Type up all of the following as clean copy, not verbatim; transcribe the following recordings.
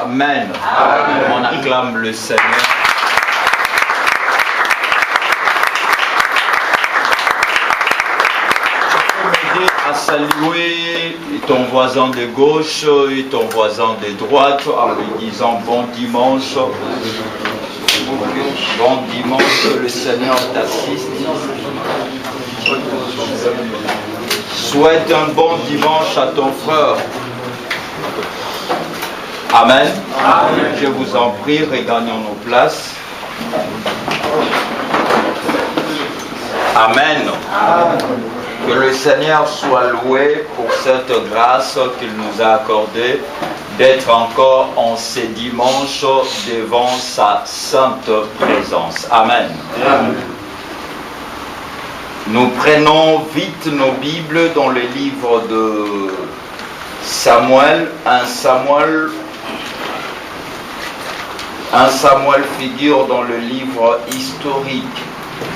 Amen. On acclame le Seigneur. À saluer ton voisin de gauche et ton voisin de droite en lui disant bon dimanche. Bon dimanche, que le Seigneur t'assiste. Souhaite un bon dimanche à ton frère. Amen. Amen. Je vous en prie, regagnons nos places. Amen. Amen. Que le Seigneur soit loué pour cette grâce qu'il nous a accordée d'être encore en ces dimanches devant sa sainte présence. Amen. Amen. Nous prenons vite nos Bibles dans le livre de Samuel. Un Samuel figure dans le livre historique.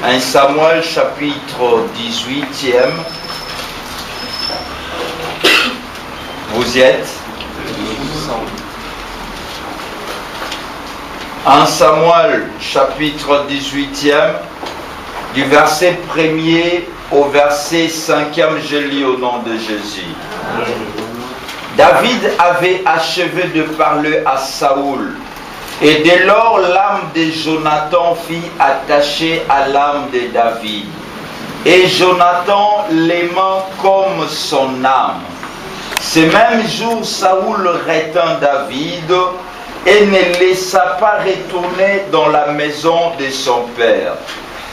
1 Samuel chapitre 18e. Vous y êtes? 1 Samuel chapitre 18e, du verset 1er au verset 5e, je lis au nom de Jésus. David avait achevé de parler à Saoul. Et dès lors, l'âme de Jonathan fut attachée à l'âme de David. Et Jonathan l'aimant comme son âme. Ce même jour, Saoul retint David et ne laissa pas retourner dans la maison de son père.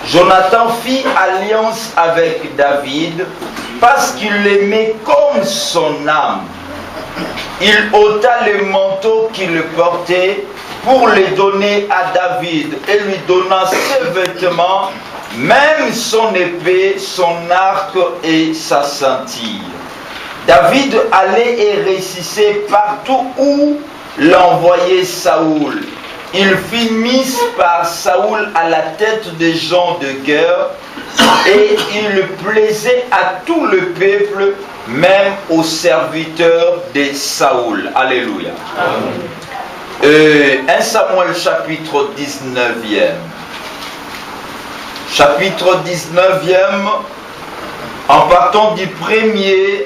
Jonathan fit alliance avec David parce qu'il l'aimait comme son âme. Il ôta le manteau qu'il portait pour les donner à David et lui donna ses vêtements, même son épée, son arc et sa ceinture. David allait et réussissait partout où l'envoyait Saoul. Il fut mis par Saoul à la tête des gens de guerre et il plaisait à tout le peuple, même aux serviteurs de Saoul. Alléluia. Amen. 1 Samuel chapitre 19e. Chapitre 19e, en partant du 1er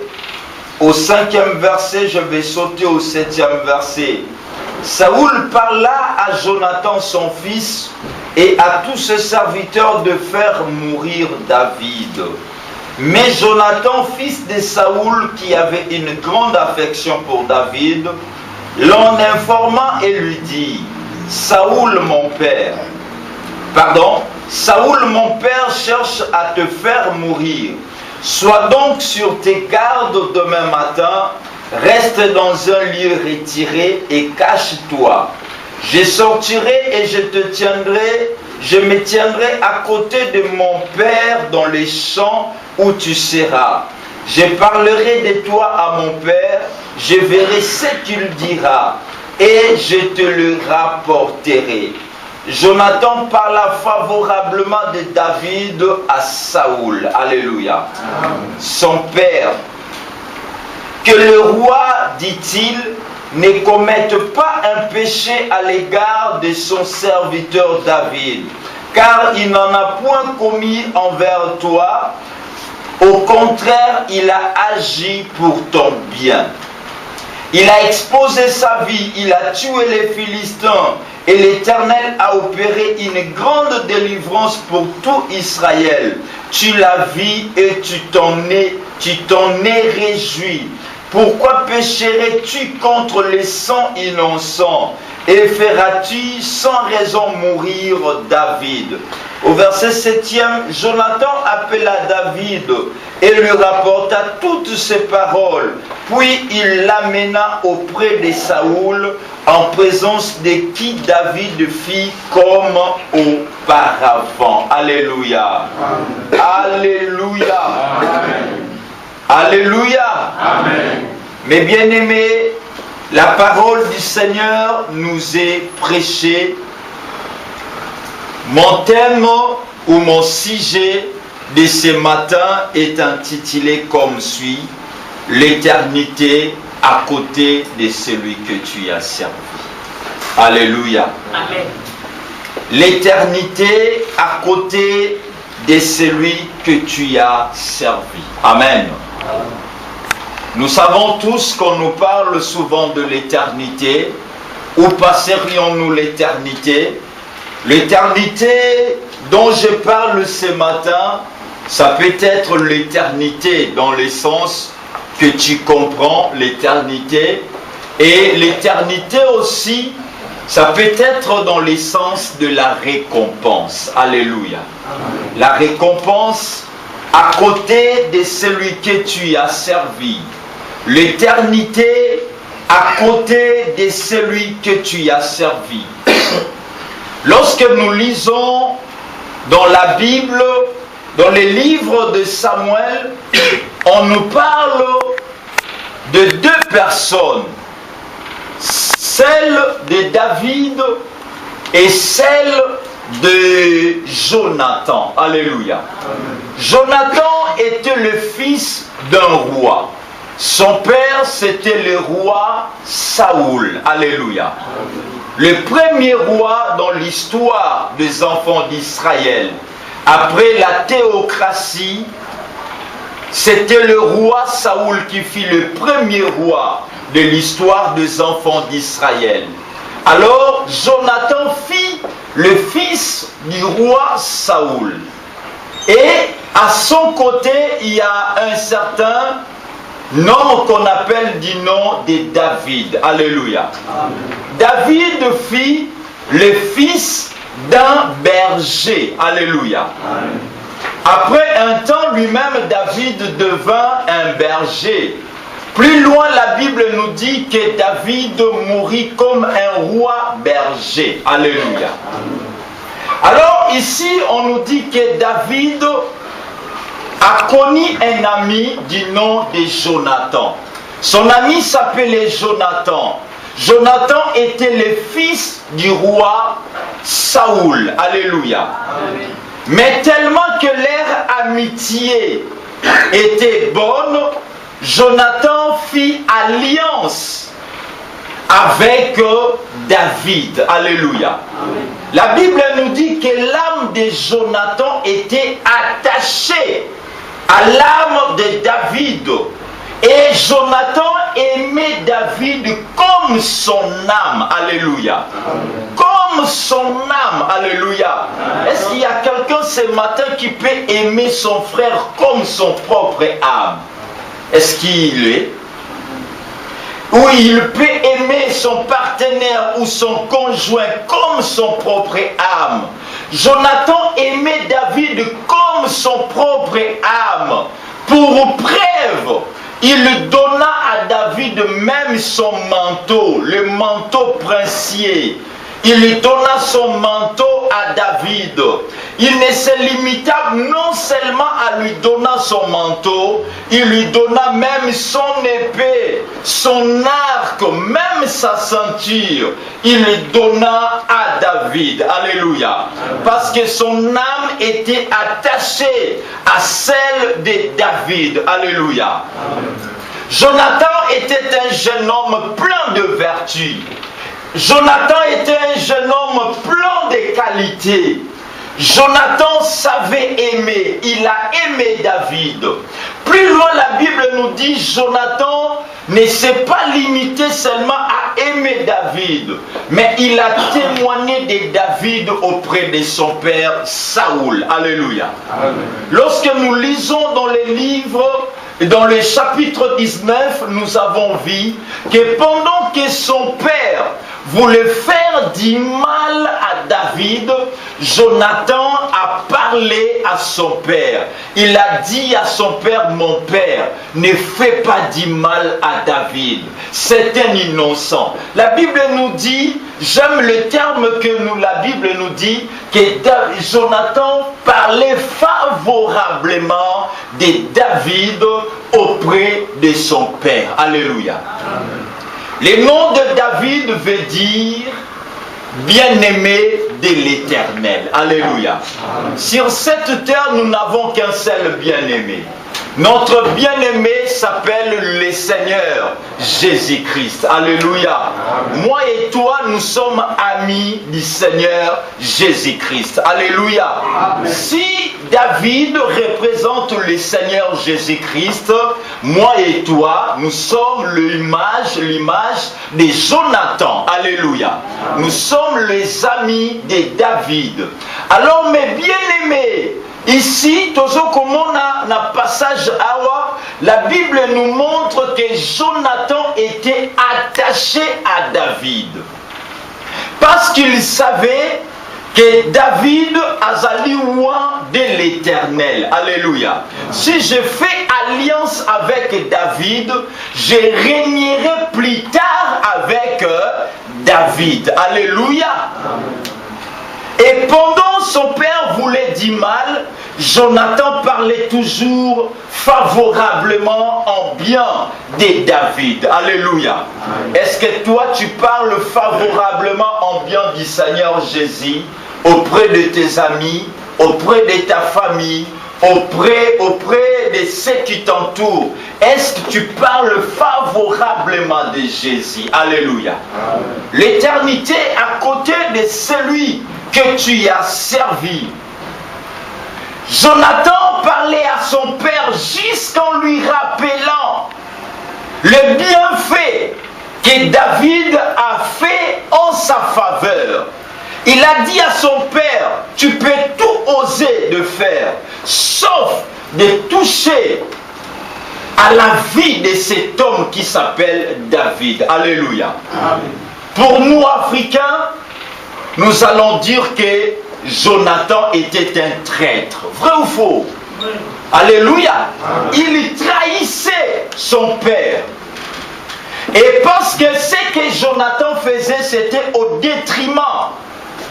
au 5e verset, je vais sauter au 7e verset. Saoul parla à Jonathan son fils et à tous ses serviteurs de faire mourir David. Mais Jonathan, fils de Saoul, qui avait une grande affection pour David, l'en informa et lui dit: Saoul mon père cherche à te faire mourir. Sois donc sur tes gardes demain matin, reste dans un lieu retiré et cache-toi. Je sortirai et je me tiendrai à côté de mon père dans les champs où tu seras. Je parlerai de toi à mon père, je verrai ce qu'il dira, et je te le rapporterai. Jonathan parla favorablement de David à Saoul. Alléluia. Amen. Son père. Que le roi, dit-il, ne commette pas un péché à l'égard de son serviteur David, car il n'en a point commis envers toi. Au contraire, il a agi pour ton bien. Il a exposé sa vie, il a tué les Philistins, et l'Éternel a opéré une grande délivrance pour tout Israël. Tu l'as vu et tu t'en es réjoui. Pourquoi pécherais-tu contre les sangs innocents et feras-tu sans raison mourir David? Au verset 7e, Jonathan appela David et lui rapporta toutes ses paroles. Puis il l'amena auprès de Saoul, en présence de qui David fit comme auparavant. Alléluia. Amen. Alléluia. Amen. Alléluia. Amen. Mes bien-aimés, La parole du Seigneur nous est prêchée. Mon thème ou mon sujet de ce matin est intitulé comme suit: l'éternité à côté de celui que tu as servi. Alléluia. Amen. L'éternité à côté de celui que tu as servi. Amen. Nous savons tous qu'on nous parle souvent de l'éternité. Où passerions-nous l'éternité? L'éternité dont je parle ce matin, ça peut être l'éternité dans le sens que tu comprends l'éternité. Et l'éternité aussi, ça peut être dans le sens de la récompense. Alléluia. La récompense à côté de celui que tu as servi. L'éternité à côté de celui que tu as servi. Lorsque nous lisons dans la Bible, dans les livres de Samuel, on nous parle de deux personnes. Celle de David et celle de Jonathan. Alléluia. Jonathan était le fils d'un roi. Son père, c'était le roi Saoul. Alléluia. Le premier roi dans l'histoire des enfants d'Israël, après la théocratie, c'était le roi Saoul qui fut le premier roi de l'histoire des enfants d'Israël. Alors, Jonathan fit le fils du roi Saoul. Et à son côté, il y a un certain nom qu'on appelle du nom de David. Alléluia. Amen. David fit le fils d'un berger. Alléluia. Amen. Après un temps, lui-même, David devint un berger. Plus loin, la Bible nous dit que David mourut comme un roi berger. Alléluia. Alors ici, on nous dit que David a connu un ami du nom de Jonathan. Son ami s'appelait Jonathan. Jonathan était le fils du roi Saoul. Alléluia. Amen. Mais tellement que leur amitié était bonne, Jonathan fit alliance avec David. Alléluia. Amen. La Bible nous dit que l'âme de Jonathan était attachée à l'âme de David. Et Jonathan aimait David comme son âme. Alléluia. Amen. Comme son âme. Alléluia. Est-ce qu'il y a quelqu'un ce matin qui peut aimer son frère comme son propre âme? Est-ce qu'il est? Ou il peut aimer son partenaire ou son conjoint comme son propre âme. Jonathan aimait David comme son propre âme. Pour preuve, il donna à David même son manteau, le manteau princier. Il donna son manteau à David. Il ne se limita non seulement à lui donner son manteau, il lui donna même son épée, son arc, même sa ceinture. Il lui donna à David. Alléluia. Parce que son âme était attachée à celle de David. Alléluia. Jonathan était un jeune homme plein de vertus. Jonathan était un jeune homme plein de qualités. Jonathan savait aimer. Il a aimé David. Plus loin, la Bible nous dit Jonathan ne s'est pas limité seulement à aimer David, mais il a témoigné de David auprès de son père Saoul. Alléluia. Amen. Lorsque nous lisons dans les livres, dans le chapitre 19, nous avons vu que pendant que son père voulait faire du mal à David, Jonathan a parlé à son père. Il a dit à son père: mon père, ne fais pas du mal à David. C'est un innocent. La Bible nous dit, j'aime le terme que la Bible nous dit, que Jonathan parlait favorablement de David auprès de son père. Alléluia. Amen. Le nom de David veut dire bien-aimé de l'Éternel. Alléluia. Sur cette terre, nous n'avons qu'un seul bien-aimé. Notre bien-aimé s'appelle le Seigneur Jésus-Christ. Alléluia. Moi et toi, nous sommes amis du Seigneur Jésus-Christ. Alléluia. Si David représente le Seigneur Jésus-Christ, moi et toi, nous sommes l'image de Jonathan. Alléluia. Nous sommes les amis de David. Alors, mes bien-aimés, ici, comme on a un passage awa, la Bible nous montre que Jonathan était attaché à David. Parce qu'il savait que David azali loin de l'Éternel. Alléluia. Si je fais alliance avec David, je régnerai plus tard avec David. Alléluia. Et pendant son père voulait du mal, Jonathan parlait toujours favorablement en bien de David. Alléluia. Est-ce que toi tu parles favorablement en bien du Seigneur Jésus auprès de tes amis, auprès de ta famille, auprès de ceux qui t'entourent? Est-ce que tu parles favorablement de Jésus? Alléluia. L'éternité à côté de celui que tu as servi. Jonathan parlait à son père jusqu'en lui rappelant le bienfait que David a fait en sa faveur. Il a dit à son père, tu peux tout oser de faire, sauf de toucher à la vie de cet homme qui s'appelle David. Alléluia. Amen. Pour nous, Africains, nous allons dire que Jonathan était un traître. Vrai ou faux? Oui. Alléluia. Amen. Il trahissait son père. Et parce que ce que Jonathan faisait, c'était au détriment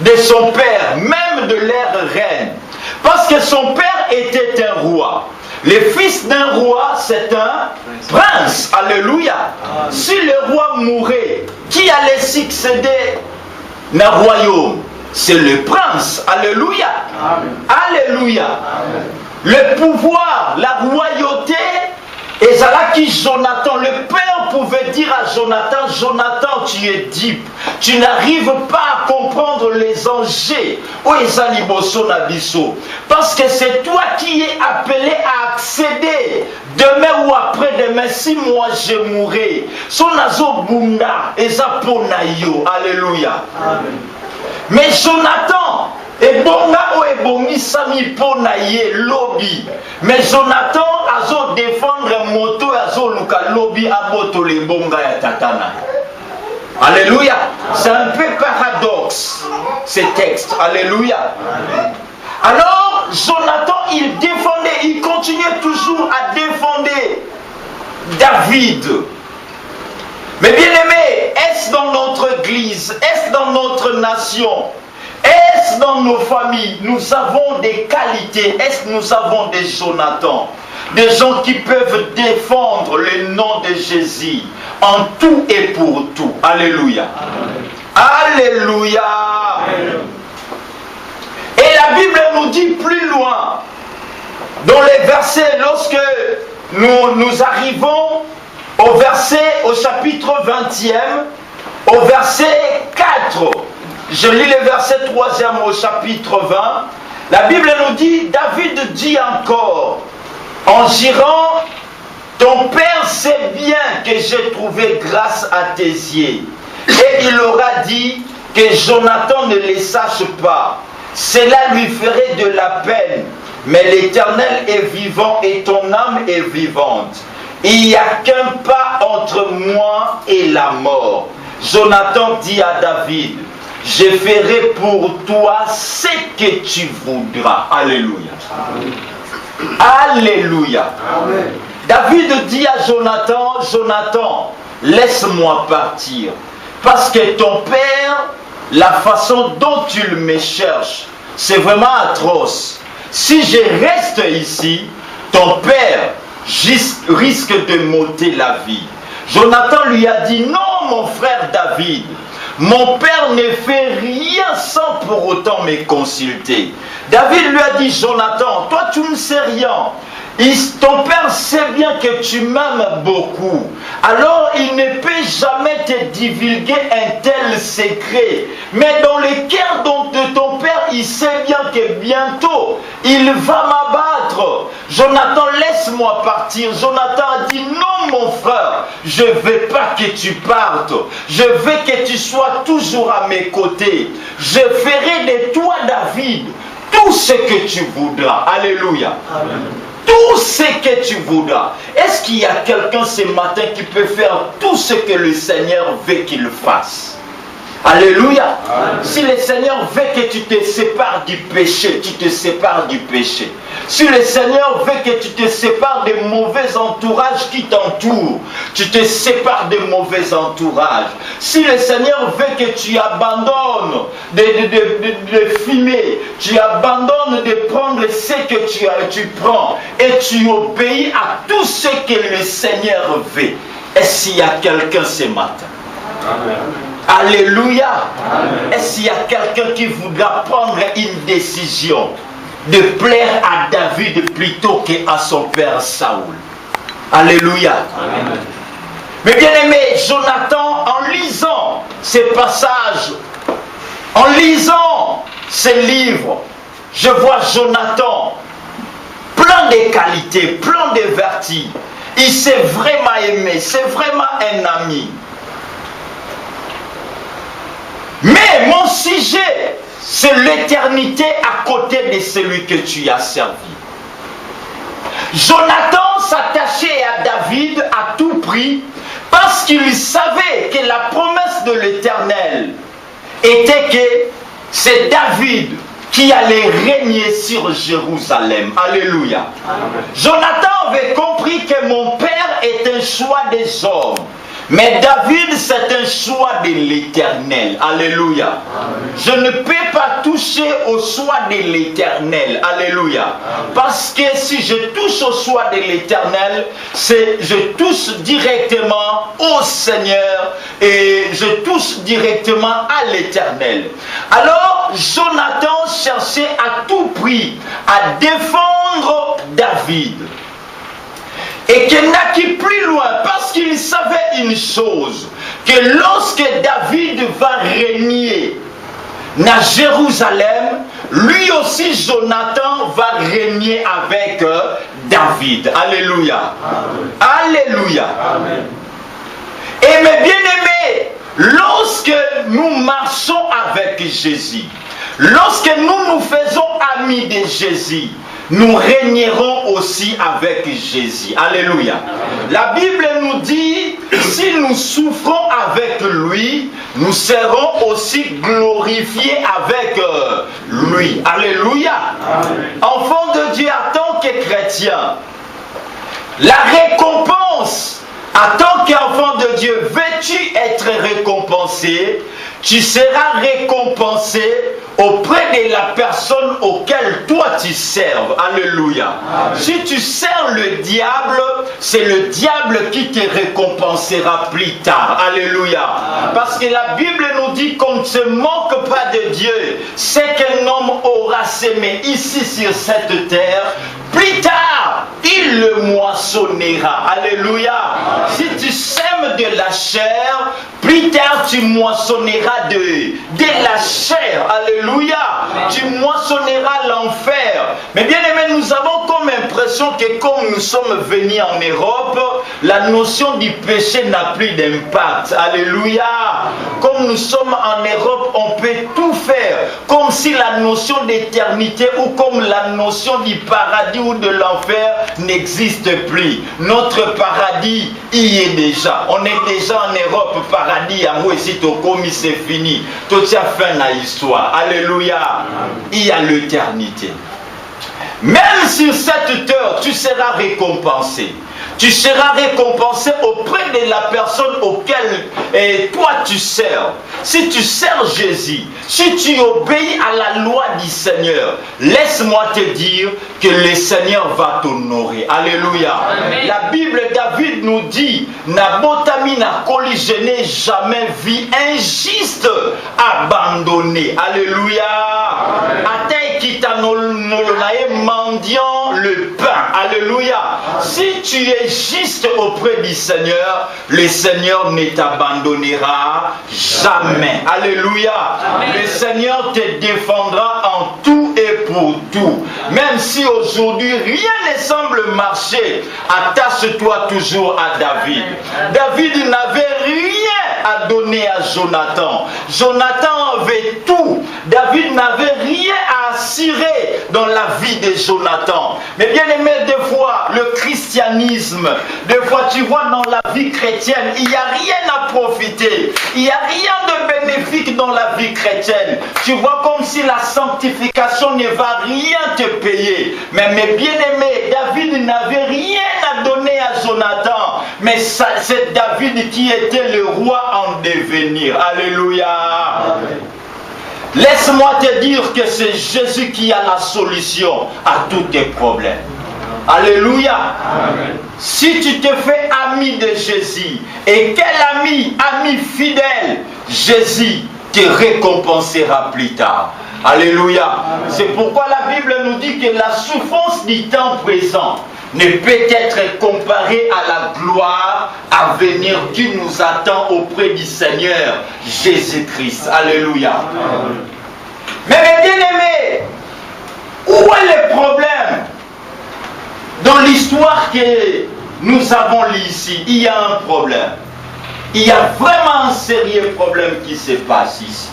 de son père, même de leur reine. Parce que son père était un roi. Le fils d'un roi, c'est un prince. Alléluia. Amen. Si le roi mourait, qui allait succéder dans le royaume? C'est le prince. Alléluia. Amen. Alléluia. Amen. Le pouvoir, la royauté, et c'est là que Jonathan, le père pouvait dire à Jonathan, Jonathan, tu es dupe, tu n'arrives pas à comprendre les enjeux. Parce que c'est toi qui es appelé à accéder. Demain ou après-demain, si moi je mourrai, son azo bunda et zaponayo. Alléluia. Amen. Mais Jonathan, ebonga o ebongi sami pona ye lobby. Mais Jonathan azo défendre moto azo luka lobby aboto le bonga ya tatana. Alléluia. C'est un peu paradoxe ce texte. Alléluia. Alors Jonathan il défendait, il continuait toujours à défendre David. Mais bien aimé, est-ce dans notre église, est-ce dans notre nation, est-ce dans nos familles, nous avons des qualités, est-ce que nous avons des Jonathan, des gens qui peuvent défendre le nom de Jésus en tout et pour tout. Alléluia. Amen. Alléluia. Amen. Et la Bible nous dit plus loin, dans les versets, lorsque nous arrivons au chapitre 20e, au verset 4. Je lis le verset 3e au chapitre 20. La Bible nous dit, David dit encore, en girant, ton père sait bien que j'ai trouvé grâce à tes yeux. Et il aura dit que Jonathan ne le sache pas. Cela lui ferait de la peine. Mais l'Éternel est vivant et ton âme est vivante. Il n'y a qu'un pas entre moi et la mort. Jonathan dit à David, je ferai pour toi ce que tu voudras. Alléluia. Amen. Alléluia. Amen. David dit à Jonathan, Jonathan, laisse-moi partir. Parce que ton père, la façon dont tu me cherches, c'est vraiment atroce. Si je reste ici, ton père risque de m'ôter la vie. Jonathan lui a dit, non non mon frère David, mon père ne fait rien sans pour autant me consulter. David lui a dit, Jonathan, toi tu ne sais rien. Ton père sait bien que tu m'aimes beaucoup. Alors il ne peut jamais te divulguer un tel secret. Mais dans le cœur de ton père, il sait bien que bientôt, il va m'abattre. Jonathan, laisse-moi partir. Jonathan a dit, non mon frère, je ne veux pas que tu partes. Je veux que tu sois toujours à mes côtés. Je ferai de toi, David, tout ce que tu voudras. Alléluia. Amen. Tout ce que tu voudras. Est-ce qu'il y a quelqu'un ce matin qui peut faire tout ce que le Seigneur veut qu'il fasse? Alléluia. Amen. Si le Seigneur veut que tu te sépares du péché, tu te sépares du péché. Si le Seigneur veut que tu te sépares des mauvais entourages qui t'entourent, tu te sépares des mauvais entourages. Si le Seigneur veut que tu abandonnes de fumer, tu abandonnes de prendre ce que tu prends et tu obéis à tout ce que le Seigneur veut. Est-ce qu'il y a quelqu'un ce matin? Amen. Alléluia. Est-ce qu'il y a quelqu'un qui voudra prendre une décision de plaire à David plutôt qu'à son père Saoul? Alléluia. Amen. Mais bien aimé, Jonathan, en lisant ces passages, en lisant ces livres, je vois Jonathan plein de qualités, plein de vertus. Il s'est vraiment aimé, c'est vraiment un ami. Mais mon sujet, c'est l'éternité à côté de celui que tu as servi. Jonathan s'attachait à David à tout prix parce qu'il savait que la promesse de l'Éternel était que c'est David qui allait régner sur Jérusalem. Alléluia. Amen. Jonathan avait compris que mon père est un choix des hommes. Mais David, c'est un choix de l'Éternel. Alléluia. Amen. Je ne peux pas toucher au choix de l'Éternel. Alléluia. Amen. Parce que si je touche au choix de l'Éternel, je touche directement au Seigneur et je touche directement à l'Éternel. Alors, Jonathan cherchait à tout prix à défendre David. Et qu'il naquit plus loin parce qu'il savait une chose, que lorsque David va régner à Jérusalem, lui aussi Jonathan va régner avec David. Alléluia. Amen. Alléluia. Amen. Et mes bien-aimés, lorsque nous marchons avec Jésus, lorsque nous nous faisons amis de Jésus, nous régnerons aussi avec Jésus. Alléluia. La Bible nous dit, si nous souffrons avec lui, nous serons aussi glorifiés avec lui. Alléluia. Amen. Enfant de Dieu, en tant que chrétien, la récompense, en tant qu'enfant de Dieu, veux-tu être récompensé? Tu seras récompensé auprès de la personne auquel toi tu serves. Alléluia. Amen. Si tu sers le diable, c'est le diable qui te récompensera plus tard. Alléluia. Amen. Parce que la Bible nous dit qu'on ne se moque pas de Dieu. C'est qu'un homme aura sémé ici sur cette terre, plus tard, il le moissonnera. Alléluia. Amen. Si tu sèmes de la chair, plus tard tu moissonneras de la chair. Alléluia. Amen. Tu moissonneras l'enfer. Mais bien aimé, nous avons comme impression que comme nous sommes venus en Europe, la notion du péché n'a plus d'impact. Alléluia. Comme nous sommes en Europe, on peut tout faire. Comme si la notion d'éternité ou comme la notion du paradis ou de l'enfer n'existe plus. Notre paradis y est déjà. On est déjà en Europe, paradis, en haut ici, comme c'est fini. Tout ça fin à l'histoire. Alléluia. Il y a l'éternité. Même sur cette terre, tu seras récompensé. tu seras récompensé auprès de la personne auquel toi tu sers. Si tu sers Jésus, si tu obéis à la loi du Seigneur, laisse-moi te dire que le Seigneur va t'honorer. Alléluia. Amen. La Bible, David nous dit, Nabotami na koli, je n'ai jamais vu un juste abandonné. Alléluia. Atei kita nolonae mendiant le pain. Alléluia. Si tu es juste auprès du Seigneur, le Seigneur ne t'abandonnera jamais. Alléluia. Amen. Le Seigneur te défendra en tout et pour tout. Même si aujourd'hui rien ne semble marcher, attache-toi toujours à David. David n'avait rien à donner à Jonathan. Jonathan avait tout. David n'avait rien à assurer dans la vie de Jonathan. Mais bien aimé, des fois, le christianisme, des fois tu vois dans la vie chrétienne, il n'y a rien à profiter. Il n'y a rien de bénéfique dans la vie chrétienne. Tu vois comme si la sanctification ne va rien te payer. Mais mes bien-aimés, David n'avait rien à donner à Jonathan. Mais c'est David qui était le roi en devenir. Alléluia. Amen. Laisse-moi te dire que c'est Jésus qui a la solution à tous tes problèmes. Alléluia. Amen. Si tu te fais ami de Jésus, et quel ami, ami fidèle, Jésus te récompensera plus tard. Alléluia. C'est pourquoi la Bible nous dit que la souffrance du temps présent ne peut être comparée à la gloire à venir qui nous attend auprès du Seigneur Jésus-Christ. Alléluia. Amen. Mais mes bien-aimés, où est le problème? Dans l'histoire que nous avons lue ici, il y a un problème. Il y a vraiment un sérieux problème qui se passe ici.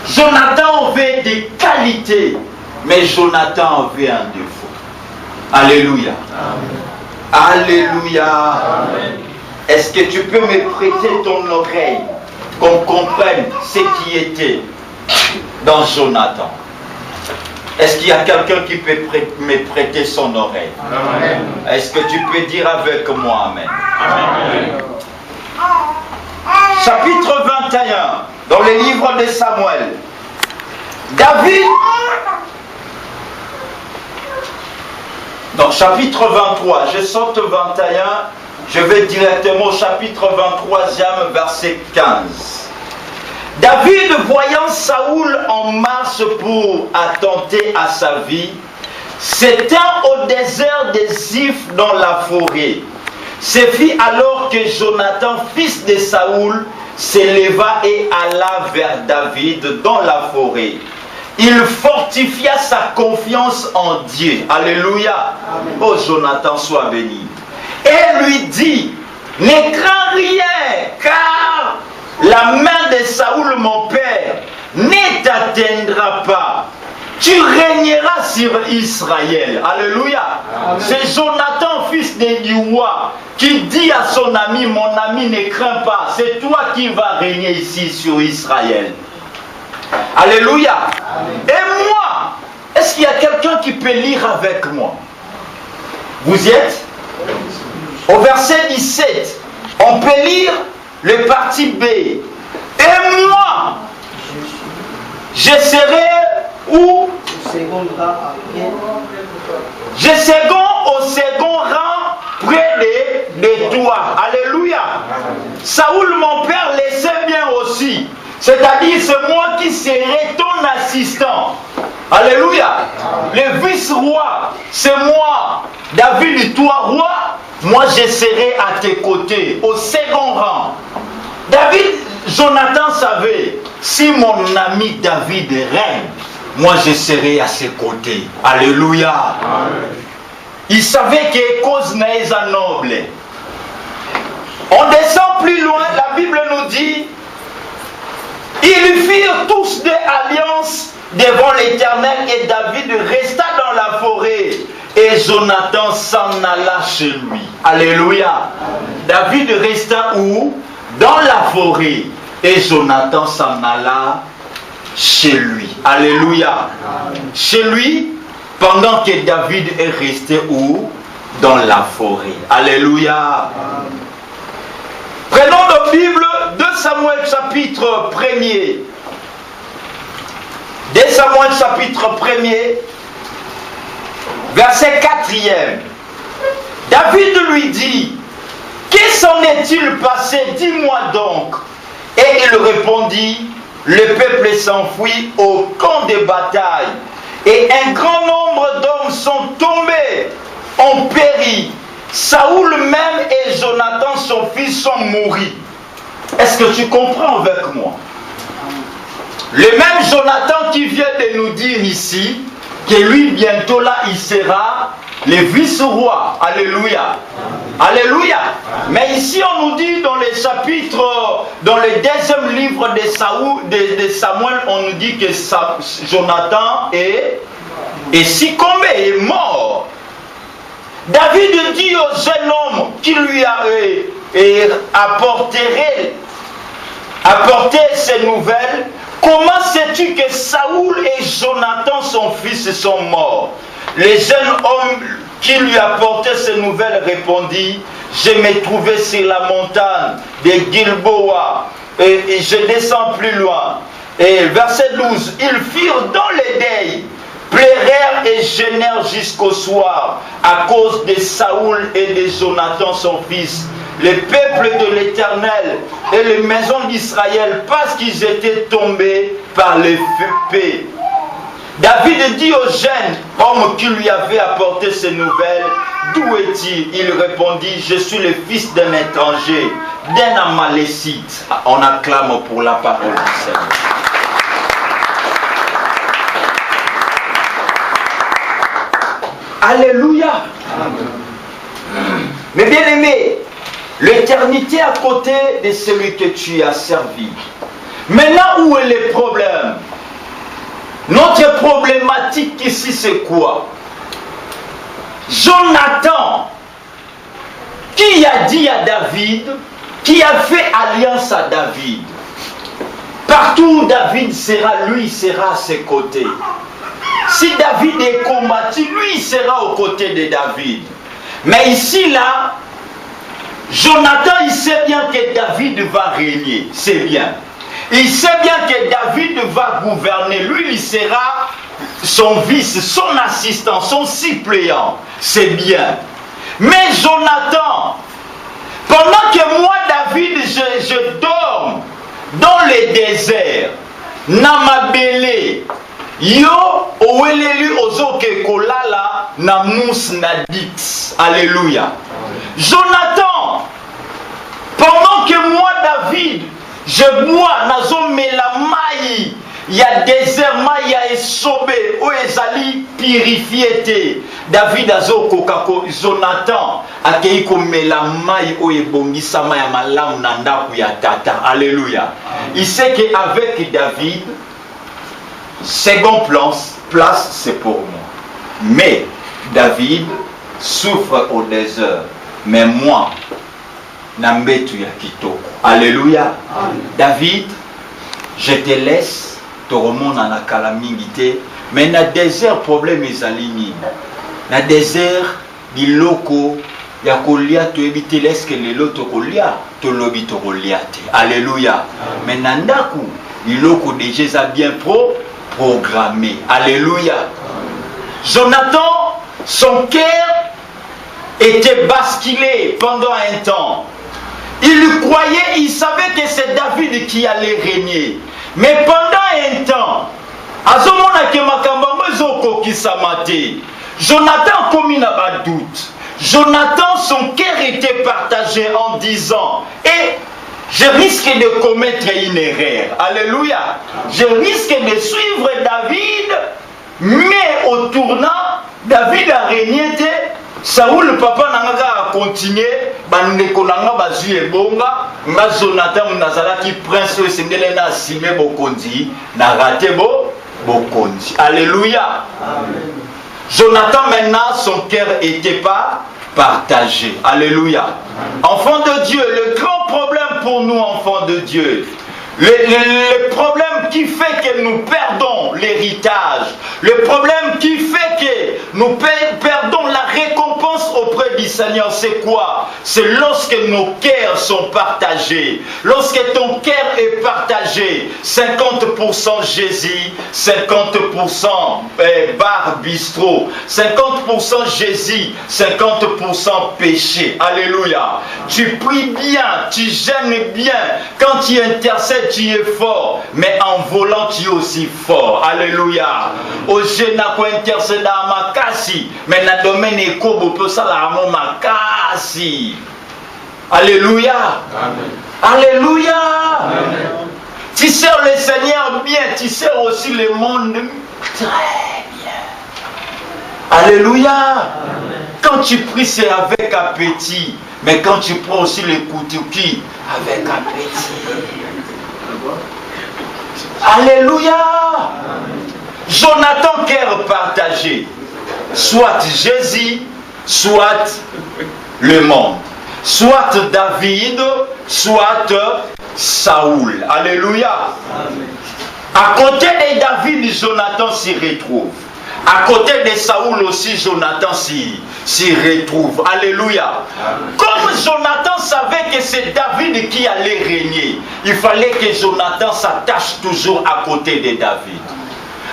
Jonathan avait des qualités, mais Jonathan avait un défaut. Alléluia. Amen. Alléluia. Amen. Est-ce que tu peux me prêter ton oreille, qu'on comprenne ce qui était dans Jonathan? Est-ce qu'il y a quelqu'un qui peut me prêter son oreille? Est-ce que tu peux dire avec moi Amen? Amen. Chapitre 21, dans le livre de Samuel. David, dans chapitre 23, je saute 21, je vais directement au chapitre 23e, verset 15. David, voyant Saoul en marche pour attenter à sa vie, s'étend au désert de Ziph dans la forêt. Ce fit alors que Jonathan, fils de Saoul, s'éleva et alla vers David dans la forêt. Il fortifia sa confiance en Dieu. Alléluia. Amen. Oh Jonathan, sois béni. Et lui dit, ne crains rien, car la main de Saoul, mon père, ne t'atteindra pas. Tu régneras sur Israël. Alléluia. C'est Jonathan, fils de roi, qui dit à son ami, mon ami, ne crains pas, c'est toi qui vas régner ici sur Israël. Alléluia. Amen. Et moi, est-ce qu'il y a quelqu'un qui peut lire avec moi? Vous y êtes? Au verset 17, on peut lire le parti B. Et moi, je serai où? Je serai au second rang près de toi. Alléluia. Saoul, mon père, le sait bien aussi. C'est-à-dire, c'est moi qui serai ton assistant. Alléluia. Le vice-roi, c'est moi. David, toi, roi, moi je serai à tes côtés, au second rang. David, Jonathan savait, si mon ami David règne, moi je serai à ses côtés. Alléluia. Amen. Il savait que cause n'est pas noble. On descend plus loin, la Bible nous dit, ils firent tous des alliances devant l'Éternel et David resta dans la forêt et Jonathan s'en alla chez lui. Alléluia. David resta où? Dans la forêt et Jonathan s'en alla chez lui. Alléluia. Chez lui, pendant que David est resté où? dans la forêt. Alléluia. Prenons nos Bibles, 2 Samuel chapitre 1er. 2 Samuel chapitre 1er, verset 4e. David lui dit, que s'en est-il passé? Dis-moi donc. Et il répondit, le peuple s'enfuit au camp de bataille, et un grand nombre d'hommes sont tombés, ont péri. Saoul même et Jonathan, son fils, sont morts. Est-ce que tu comprends avec moi? Le même Jonathan qui vient de nous dire ici, que lui bientôt là, il sera le vice-roi. Alléluia. Alléluia. Mais ici on nous dit dans les chapitres, dans le deuxième livre de Samuel, on nous dit que Jonathan est succombé, est mort. David dit au jeune homme qui lui a apporté ces nouvelles, comment sais-tu que Saoul et Jonathan, son fils, sont morts? Le jeune homme qui lui apportait ces nouvelles répondit, je me trouvais sur la montagne de Gilboa et je descends plus loin. Et verset 12, ils firent dans les deuils, pleurèrent et gênèrent jusqu'au soir à cause de Saoul et de Jonathan son fils, le peuple de l'Éternel et les maisons d'Israël, parce qu'ils étaient tombés par les feux. David dit au jeune homme qui lui avait apporté ces nouvelles, d'où est-il? Il répondit, je suis le fils d'un étranger, d'un Amalécite. On acclame pour la parole du Seigneur. Alléluia. Amen. Mais bien aimé, l'éternité à côté de celui que tu as servi. Maintenant, où est le problème? Notre problématique ici, c'est quoi? Jonathan, qui a dit à David, qui a fait alliance à David. Partout où David sera, lui sera à ses côtés. Si David est combattu, lui il sera aux côtés de David. Mais ici, là, Jonathan, il sait bien que David va régner. C'est bien. Il sait bien que David va gouverner. Lui, il sera son vice, son assistant, son suppléant. C'est bien. Mais Jonathan, pendant que moi, David, je dors dans le désert, Namabele, yo, owelelu ozoke kolala, namus nadix. Alléluia. Jonathan, pendant que moi, David, je bois, nazo melamai, il y a désert, il y a esobé, où ezali purifié. David azo kokako, Jonathan, akeiko melamai, où ebongisa ya malamu nanda ya tata. Alléluia. Il sait qu'avec David, second place, c'est pour moi. Mais David souffre au désert. Mais moi, Nambetu ya kitoko. Alléluia. Amen. David, je te laisse, te remonte à la calamité. Mais dans le désert, problème est aligné. Dans le désert, il loko, il y a kolia, tu évites laisse que les lots te kolia, tu l'obi te kolia. Alléluia. Mais dans le il loko déjà bien programmé. Alléluia. Jonathan, son cœur était basculé pendant un temps. Il croyait, il savait que c'est David qui allait régner. Mais pendant un temps, Jonathan commis un doute. Jonathan, son cœur était partagé en disant, et je risque de commettre une erreur. Alléluia. Je risque de suivre David, mais au tournant, David a régné. Saoul, le papa n'a continué, bandeko nanga bazu ebonga, nga Jonathan nazala ki prince o sengele na sime bokonzi, na raté bokonzi. Alléluia. Amen. Jonathan maintenant son cœur était pas partagé. Alléluia. Enfants de Dieu, le grand problème pour nous enfants de Dieu, le problème qui fait que nous perdons l'héritage, le problème qui fait que nous perdons la récompense au auprès du Seigneur, c'est quoi? C'est lorsque nos cœurs sont partagés. Lorsque ton cœur est partagé, 50% Jésus, 50% bar bistrot, 50% Jésus, 50% péché. Alléluia. Tu pries bien, tu gênes bien. Quand tu intercèdes, tu es fort. Mais en volant, tu es aussi fort. Alléluia. Au jeune à quoi intercéder à ma kasi. Mais dans le domaine éco, peut ça la makasi. Alléluia. Amen. Alléluia. Amen. Tu sers le Seigneur bien, tu sers aussi le monde très bien. Alléluia. Amen. Quand tu pries, c'est avec appétit. Mais quand tu prends aussi les koutouki, avec appétit. Alléluia. Amen. Jonathan, cœur partagé. Soit Jésus, soit le monde. Soit David, soit Saoul. Alléluia. Amen. À côté de David, Jonathan s'y retrouve. À côté de Saoul aussi, Jonathan s'y retrouve. Alléluia. Amen. Comme Jonathan savait que c'est David qui allait régner, il fallait que Jonathan s'attache toujours à côté de David.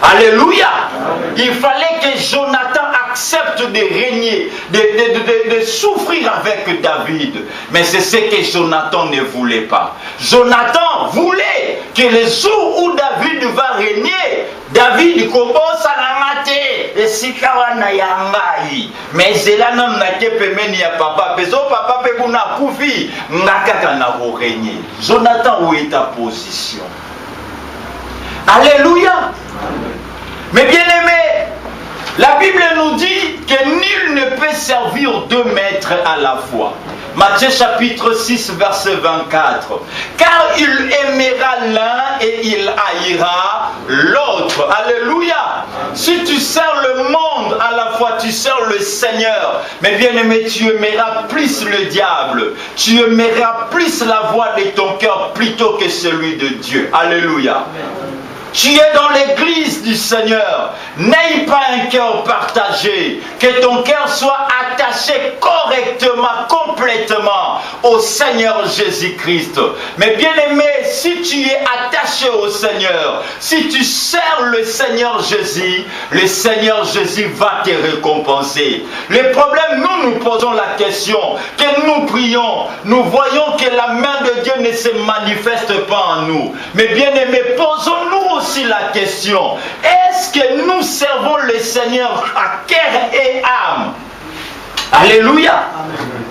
Alléluia. Amen. Il fallait que Jonathan accepte de régner, de souffrir avec David. Mais c'est ce que Jonathan ne voulait pas. Jonathan voulait que le jour où David va régner, David commence à la mater. Et si kawana yangai. Mais c'est là non na ke pemeni ya papa. Peso papa pe kuna kufi. Ngakaka na régner. Jonathan, où est ta position? Alléluia. Mais bien aimé, la Bible nous dit que nul ne peut servir deux maîtres à la fois. Matthieu chapitre 6 verset 24. Car il aimera l'un et il haïra l'autre. Alléluia. Si tu sers le monde à la fois, tu sers le Seigneur. Mais bien aimé, tu aimeras plus le diable. Tu aimeras plus la voix de ton cœur plutôt que celui de Dieu. Alléluia. Amen. Tu es dans l'église du Seigneur. N'aie pas un cœur partagé. Que ton cœur soit attaché correctement, complètement au Seigneur Jésus-Christ. Mais bien aimé, si tu es attaché au Seigneur, si tu sers le Seigneur Jésus, le Seigneur Jésus va te récompenser. Le problème, nous posons la question, que nous prions, nous voyons que la main de Dieu ne se manifeste pas en nous. Mais bien aimé, posons-nous aussi la question, est-ce que nous servons le Seigneur à cœur et âme? Alléluia. Amen.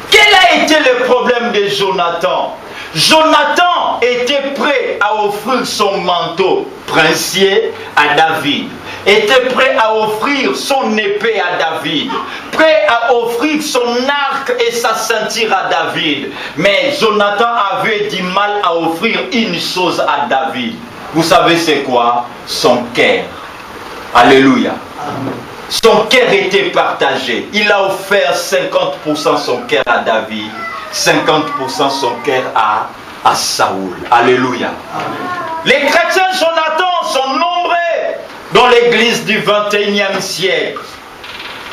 Quel a été le problème de Jonathan? Jonathan était prêt à offrir son manteau princier à David, était prêt à offrir son épée à David, prêt à offrir son arc et sa ceinture à David. Mais Jonathan avait du mal à offrir une chose à David. Vous savez c'est quoi? Son cœur. Alléluia. Amen. Son cœur était partagé. Il a offert 50% son cœur à David, 50% son cœur à Saoul. Alléluia. Amen. Les chrétiens Jonathan sont nombreux dans l'église du 21e siècle,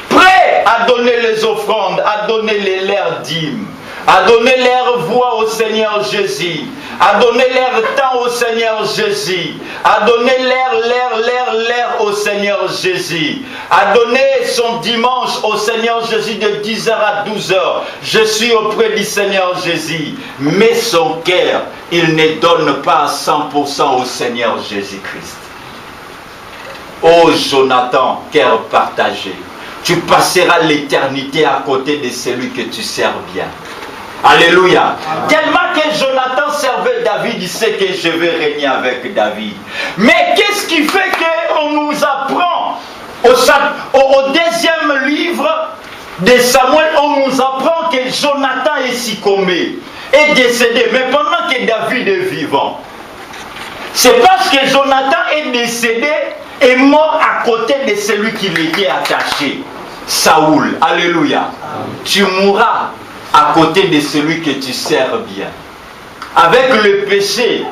prêts à donner les offrandes, à donner leurs dîmes, à donner leur voix au Seigneur Jésus, à donner leur temps au Seigneur Jésus, à donner l'air au Seigneur Jésus, à donner son dimanche au Seigneur Jésus de 10h à 12h. Je suis auprès du Seigneur Jésus, mais son cœur, il ne donne pas à 100% au Seigneur Jésus-Christ. Oh Jonathan, cœur partagé, tu passeras l'éternité à côté de celui que tu sers bien. Alléluia. Amen. Tellement que Jonathan servait David, il sait que je vais régner avec David. Mais qu'est-ce qui fait qu'on nous apprend au deuxième livre de Samuel, on nous apprend que Jonathan est succombé, est décédé, mais pendant que David est vivant. C'est parce que Jonathan est décédé et mort à côté de celui qui l'était attaché, Saoul. Alléluia. Amen. Tu mourras à côté de celui que tu sers bien. Avec le péché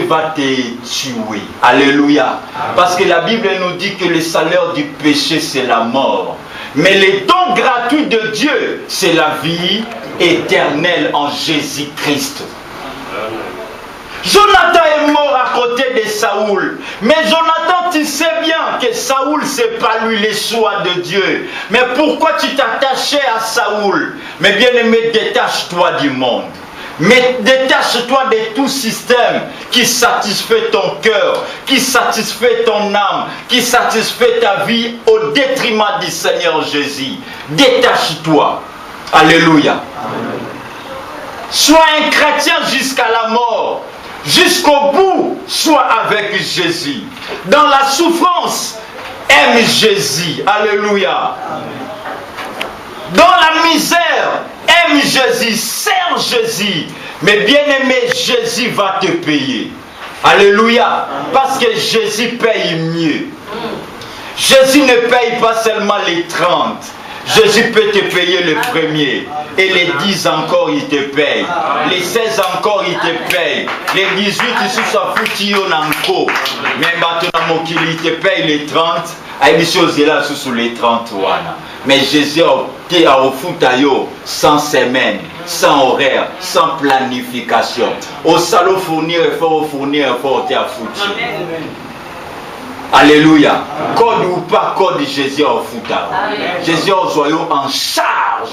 va te tuer. Alléluia. Parce que la Bible nous dit que le salaire du péché c'est la mort. Mais les dons gratuits de Dieu, c'est la vie éternelle en Jésus-Christ. Jonathan est mort à côté de Saoul. Mais Jonathan, tu sais bien que Saoul, c'est pas lui le choix de Dieu. Mais pourquoi tu t'attachais à Saoul? Mais bien aimé, détache-toi du monde. Mais détache-toi de tout système qui satisfait ton cœur, qui satisfait ton âme, qui satisfait ta vie au détriment du Seigneur Jésus. Détache-toi. Alléluia. Amen. Sois un chrétien jusqu'à la mort. Jusqu'au bout, sois avec Jésus. Dans la souffrance, aime Jésus. Alléluia. Amen. Dans la misère, aime Jésus, sers Jésus. Mais bien aimé, Jésus va te payer. Alléluia. Parce que Jésus paye mieux. Jésus ne paye pas seulement les 30. Jésus peut te payer le premier. Et les 10 encore, il te paye. Les 16 encore, il te paye. Les 18, il se soit foutu encore. Mais maintenant, il te paye les 30. Il est là sous les 30. Mais Jésus a au foot sans semaine, sans horaire, sans planification. Au salon fournir, il faut t'es à foutu. Alléluia. Code ou pas code, Jésus au foot. Jésus au soyons en charge.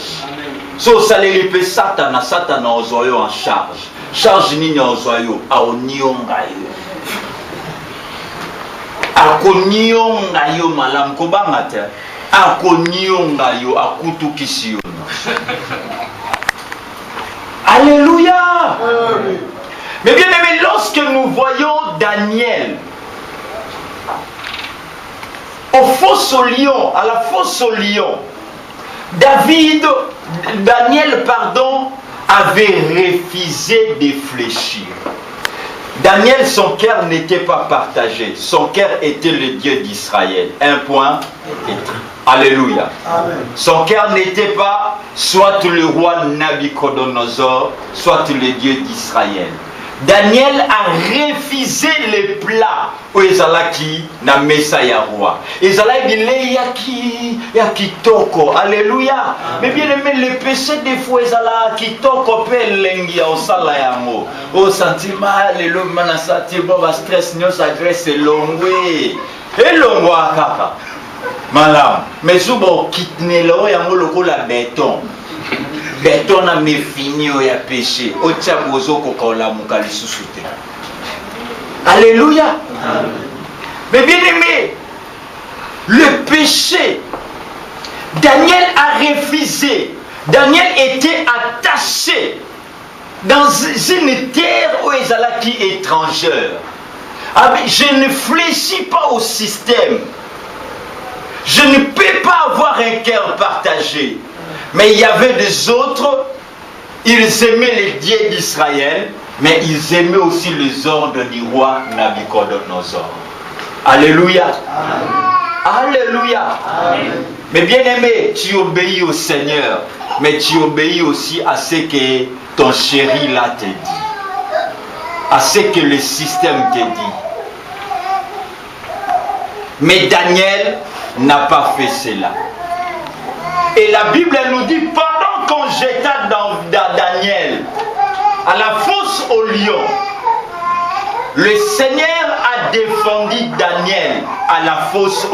So salaire peut Satan au soyons en charge. Charge ni au soyons à onion. Akonyonga yo malam kobangata akonyonga yo akutukisi. Alléluia. Mais bien aimé, lorsque nous voyons Daniel à la fosse au lion, Daniel avait refusé de fléchir. Daniel, son cœur n'était pas partagé. Son cœur était le Dieu d'Israël. Un point. Alléluia. Amen. Son cœur n'était pas soit le roi Nabucodonosor, soit le Dieu d'Israël. Daniel a refusé les plats où Ezalaki na mesa ya roi. Ezalaki yaki toko. Alléluia. Mais bien aimé, le péché des fois Ezalaki toko pe lengi au sala yango. Au sentiment le manasati boba stress nyo sa graisse longwe. Et longwa kaka. Malam. Mais subo kitnelo yango lokola béton. Béton na me fini o ya péché. O tchabozo kokola mukali susute. Alléluia. Amen. Mais bien aimé, le péché, Daniel a refusé. Daniel était attaché dans une terre où Ezalaki étrangère. Je ne fléchis pas au système. Je ne peux pas avoir un cœur partagé. Mais il y avait des autres, ils aimaient les dieux d'Israël, mais ils aimaient aussi les ordres du roi Nabucodonosor. Alléluia. Amen. Alléluia. Amen. Mais bien aimé, tu obéis au Seigneur, mais tu obéis aussi à ce que ton chéri là te dit, à ce que le système te dit. Mais Daniel n'a pas fait cela. Et la Bible nous dit, pendant qu'on jeta dans Daniel à la fosse au lion, le Seigneur a défendu Daniel à la fosse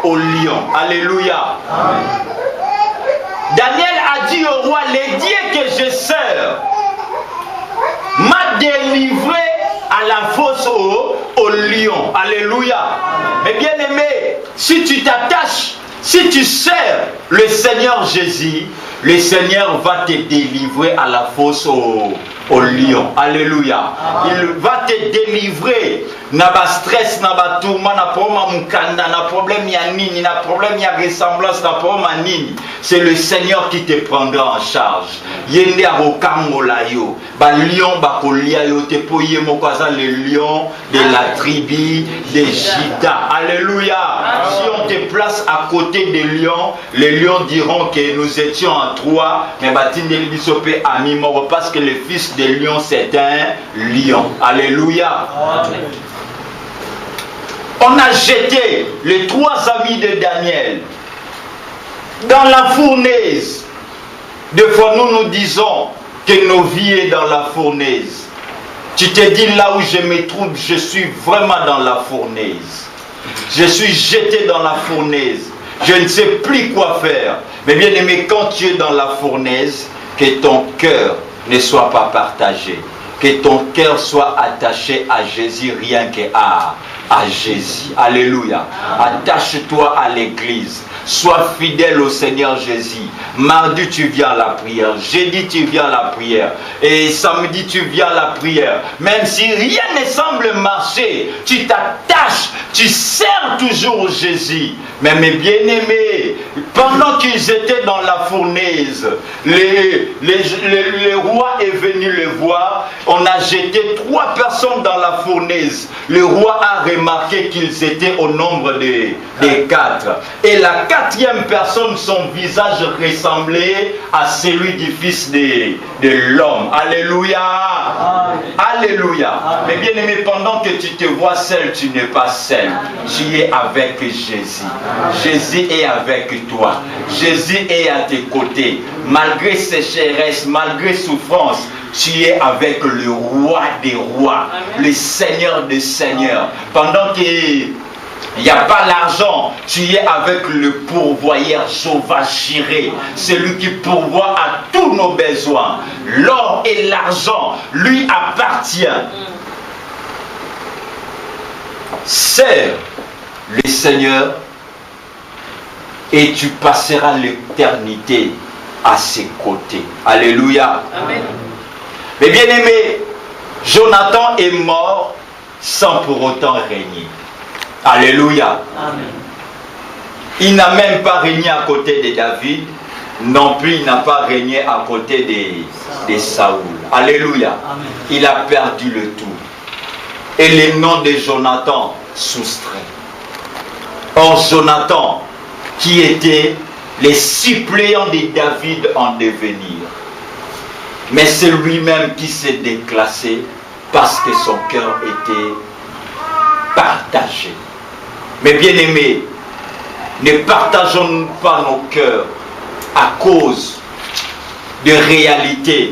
au lion. Alléluia. Amen. Daniel a dit au roi, les dieux que je sers m'a délivré à la fosse au lion. Alléluia. Amen. Mais bien aimé, si tu t'attaches, si tu sers le Seigneur Jésus, le Seigneur va te délivrer à la fosse au lion. Alléluia. Il va te délivrer. Na ba stress, na ba tourment, na problème mukanda, na problème ya nini, na problème ya ressemblance, na problème nini. C'est le Seigneur qui te prendra en charge. Yende arokangola yo. Ba lion ba kolia yo te poye mokaza le lion de la tribu de Juda. Alléluia. Si on te place à côté des lions, les lions diront que nous étions en trois, mais batinde l'isopé ami mort parce que le fils de lion c'est un lion. Alléluia. Amen. On a jeté les trois amis de Daniel dans la fournaise. Des fois, nous disons que nos vies sont dans la fournaise. Tu te dis, là où je me trouve, je suis vraiment dans la fournaise. Je suis jeté dans la fournaise. Je ne sais plus quoi faire. Mais bien aimé, quand tu es dans la fournaise, que ton cœur ne soit pas partagé. Que ton cœur soit attaché à Jésus, rien qu'à Jésus. Alléluia. Attache-toi à l'église. Sois fidèle au Seigneur Jésus. Mardi, tu viens à la prière. Jeudi, tu viens à la prière. Et samedi, tu viens à la prière. Même si rien ne semble marcher, tu t'attaches, tu sers toujours Jésus. Mais mes bien-aimés, pendant qu'ils étaient dans la fournaise, le roi est venu le voir. On a jeté 3 personnes dans la fournaise. Le roi a remarqué qu'ils étaient au nombre des 4. Et la 4e personne, son visage ressemblait à celui du Fils de l'homme. Alléluia. Alléluia. Mais bien aimé, pendant que tu te vois seul, tu n'es pas seul. Tu es avec Jésus. Jésus est avec toi. Jésus est à tes côtés. Malgré sécheresse, malgré souffrance, tu es avec le roi des rois, le Seigneur des seigneurs. Pendant qu'il n'y a pas l'argent, tu es avec le pourvoyeur Jéhovah Jireh, celui qui pourvoit à tous nos besoins. L'or et l'argent lui appartiennent. Sers le Seigneur et tu passeras l'éternité à ses côtés. Alléluia. Amen. Mais bien aimé, Jonathan est mort sans pour autant régner. Alléluia. Amen. Il n'a même pas régné à côté de David, non plus il n'a pas régné à côté de Saoul. Alléluia. Amen. Il a perdu le tout. Et le nom de Jonathan soustrait. Or Jonathan, qui était le suppléant de David en devenir, mais c'est lui-même qui s'est déclassé parce que son cœur était partagé. Mais bien aimés, ne partageons pas nos cœurs à cause de réalités